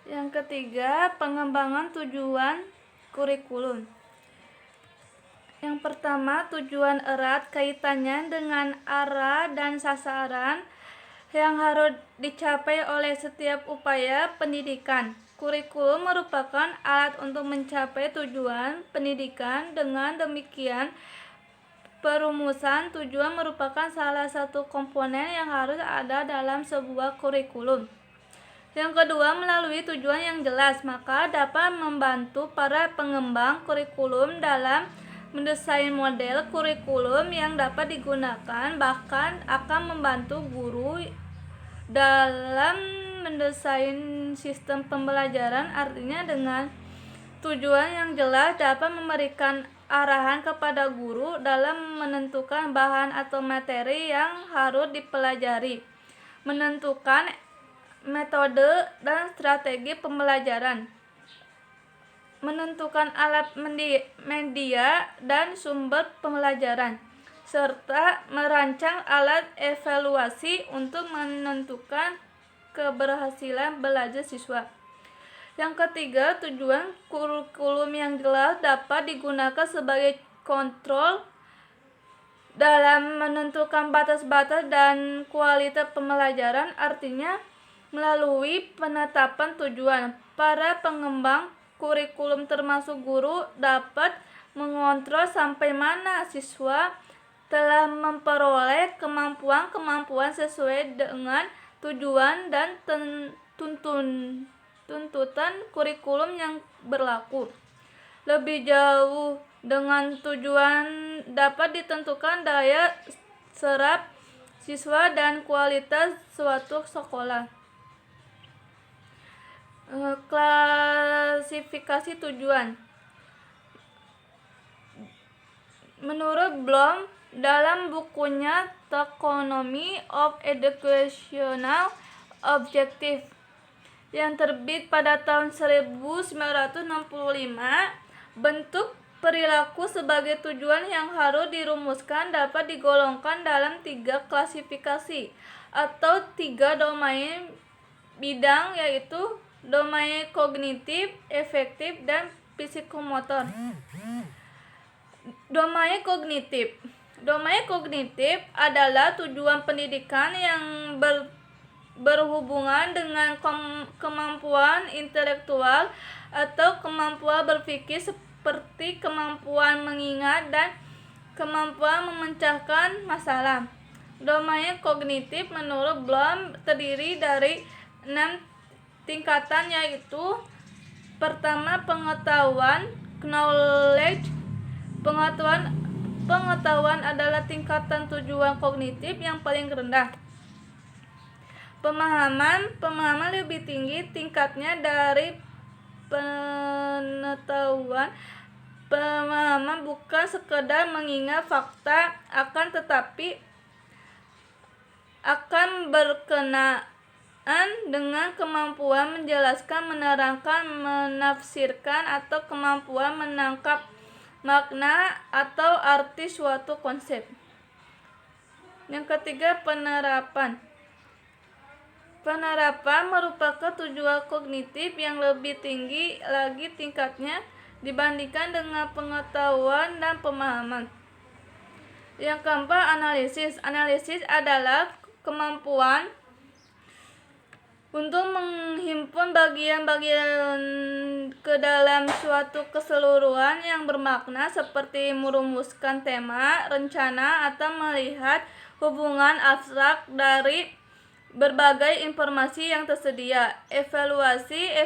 Yang ketiga, pengembangan tujuan kurikulum. Yang pertama, tujuan erat kaitannya dengan arah dan sasaran yang harus dicapai oleh setiap upaya pendidikan. Kurikulum merupakan alat untuk mencapai tujuan pendidikan. Dengan demikian, perumusan tujuan merupakan salah satu komponen yang harus ada dalam sebuah kurikulum. Yang kedua, melalui tujuan yang jelas, maka dapat membantu para pengembang kurikulum dalam mendesain model kurikulum yang dapat digunakan, bahkan akan membantu guru dalam mendesain sistem pembelajaran. Artinya, dengan tujuan yang jelas dapat memberikan arahan kepada guru dalam menentukan bahan atau materi yang harus dipelajari, menentukan metode dan strategi pembelajaran, menentukan alat media dan sumber pembelajaran, serta merancang alat evaluasi untuk menentukan keberhasilan belajar siswa. Yang ketiga, tujuan kurikulum yang jelas dapat digunakan sebagai kontrol dalam menentukan batas-batas dan kualitas pembelajaran. Artinya, melalui penetapan tujuan, para pengembang kurikulum termasuk guru dapat mengontrol sampai mana siswa telah memperoleh kemampuan-kemampuan sesuai dengan tujuan dan tuntutan kurikulum yang berlaku. Lebih jauh, dengan tujuan dapat ditentukan daya serap siswa dan kualitas suatu sekolah. Klasifikasi tujuan. Menurut Bloom dalam bukunya Taxonomy of Educational Objectives yang terbit pada tahun 1965, bentuk perilaku sebagai tujuan yang harus dirumuskan dapat digolongkan dalam 3 klasifikasi atau 3 domain bidang, yaitu domain kognitif, efektif, dan psikomotor. Domain kognitif adalah tujuan pendidikan yang berhubungan dengan kemampuan intelektual atau kemampuan berpikir, seperti kemampuan mengingat dan kemampuan memecahkan masalah. Domain kognitif menurut Bloom terdiri dari 6 tingkatan, yaitu pertama, pengetahuan, knowledge. Pengetahuan adalah tingkatan tujuan kognitif yang paling rendah. Pemahaman lebih tinggi tingkatnya dari pengetahuan. Pemahaman bukan sekedar mengingat fakta, akan tetapi akan berkenaan dengan kemampuan menjelaskan, menerangkan, menafsirkan, atau kemampuan menangkap makna atau arti suatu konsep. Yang ketiga, penerapan. Penerapan merupakan tujuan kognitif yang lebih tinggi lagi tingkatnya dibandingkan dengan pengetahuan dan pemahaman. Yang keempat, analisis. Analisis adalah kemampuan untuk menghimpun bagian-bagian ke dalam suatu keseluruhan yang bermakna, seperti merumuskan tema, rencana, atau melihat hubungan abstrak dari berbagai informasi yang tersedia. Evaluasi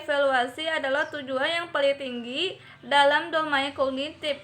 adalah tujuan yang paling tinggi dalam domain kognitif.